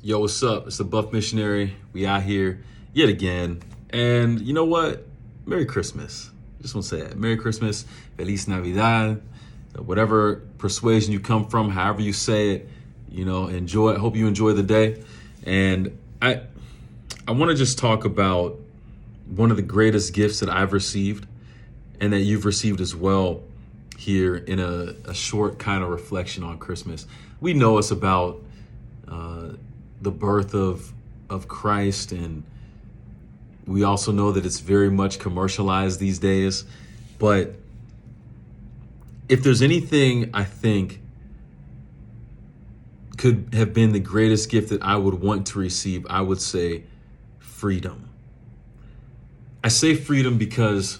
Yo, what's up? It's the Buff Missionary. We out here yet again. And you know what? Merry Christmas. Just want to say that. Merry Christmas. Feliz Navidad. Whatever persuasion you come from, however you say it, enjoy it. Hope you enjoy the day. And I want to just talk about one of the greatest gifts that I've received and that you've received as well here in a short kind of reflection on Christmas. We know it's about the birth of Christ, and we also know that it's very much commercialized these days. But if there's anything I think could have been the greatest gift that I would want to receive, I would say freedom. I say freedom because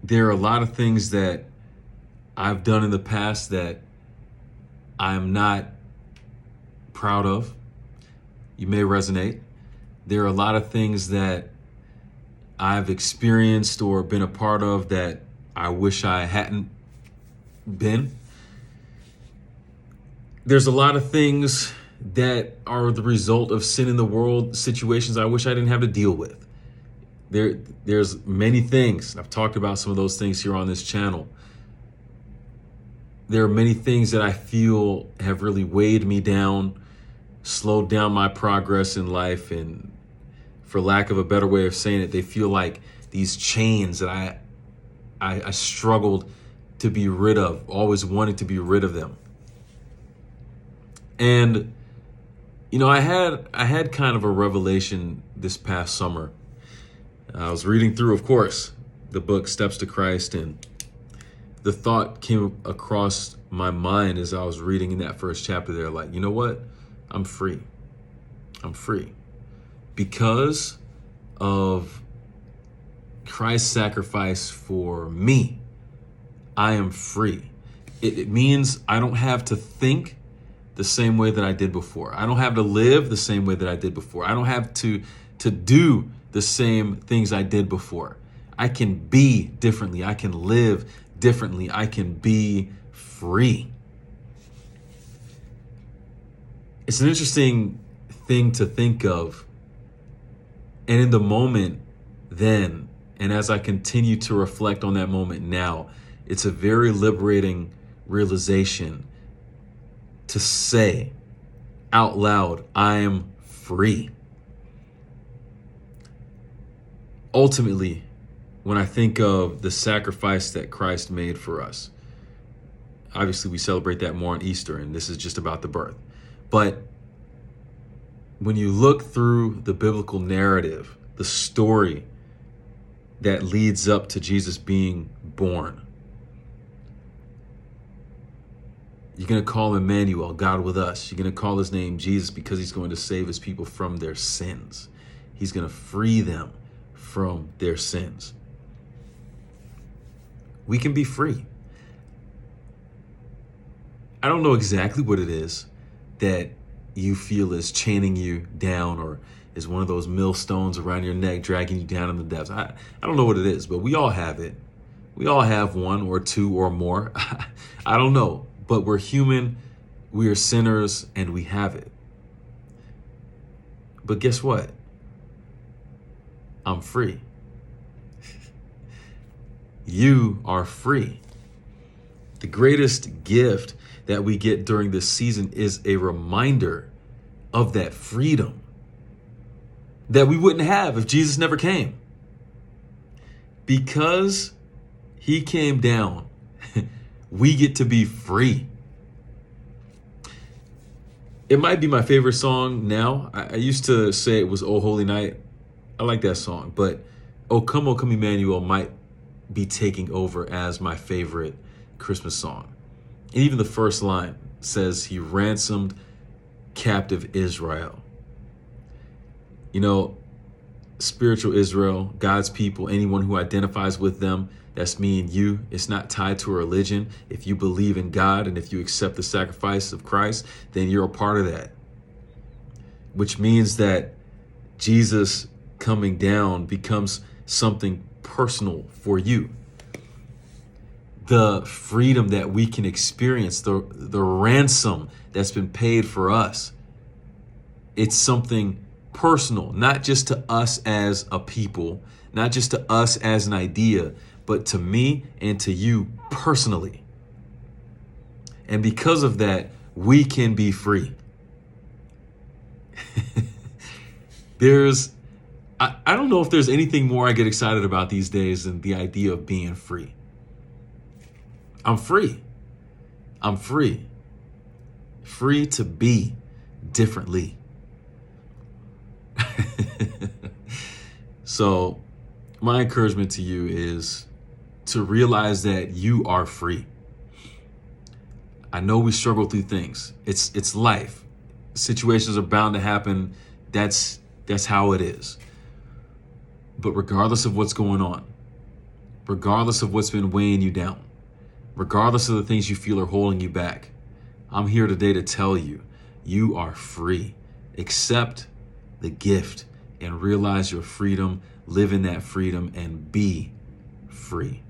there are a lot of things that I've done in the past that I'm not proud of. You may resonate. There are a lot of things that I've experienced or been a part of that I wish I hadn't been. There's a lot of things that are the result of sin in the world, situations I wish I didn't have to deal with. There's many things. I've talked about some of those things here on this channel. There are many things that I feel have really weighed me down, slowed down my progress in life, and for lack of a better way of saying it, they feel like these chains that I struggled to be rid of, always wanted to be rid of them. And I had kind of a revelation this past summer. I was reading through, of course, the book Steps to Christ, and the thought came across my mind as I was reading in that first chapter there, like, you know what? I'm free. I'm free. Because of Christ's sacrifice for me, I am free. It means I don't have to think the same way that I did before. I don't have to live the same way that I did before. I don't have to do the same things I did before. I can be differently. I can live differently. I can be free. It's an interesting thing to think of. And in the moment then, and as I continue to reflect on that moment now, it's a very liberating realization to say out loud, I am free. Ultimately, when I think of the sacrifice that Christ made for us, obviously we celebrate that more on Easter, and this is just about the birth. But when you look through the biblical narrative, the story that leads up to Jesus being born, you're going to call him Emmanuel, God with us. You're going to call his name Jesus because he's going to save his people from their sins. He's going to free them from their sins. We can be free. I don't know exactly what it is that you feel is chaining you down or is one of those millstones around your neck dragging you down in the depths. I don't know what it is, but we all have it. We all have one or two or more. I don't know, but we're human, we are sinners, and we have it. But guess what? I'm free. You are free. The greatest gift that we get during this season is a reminder of that freedom that we wouldn't have if Jesus never came. Because he came down, we get to be free. It might be my favorite song now. I used to say it was Oh Holy Night. I like that song, but O Come Emmanuel might be taking over as my favorite Christmas song. And even the first line says he ransomed captive Israel. Spiritual Israel, God's people, anyone who identifies with them, that's me and you. It's not tied to a religion. If you believe in God and if you accept the sacrifice of Christ, then you're a part of that. Which means that Jesus coming down becomes something personal for you. The freedom that we can experience, the ransom that's been paid for us It's something personal, not just to us as a people, not just to us as an idea, but to me and to you personally. And because of that, we can be free. I don't know if there's anything more I get excited about these days than the idea of being free. I'm free. I'm free. Free to be differently. So my encouragement to you is to realize that you are free. I know we struggle through things. It's life. Situations are bound to happen. That's how it is. But regardless of what's going on, regardless of what's been weighing you down, regardless of the things you feel are holding you back, I'm here today to tell you, you are free. Accept the gift and realize your freedom, live in that freedom, and be free.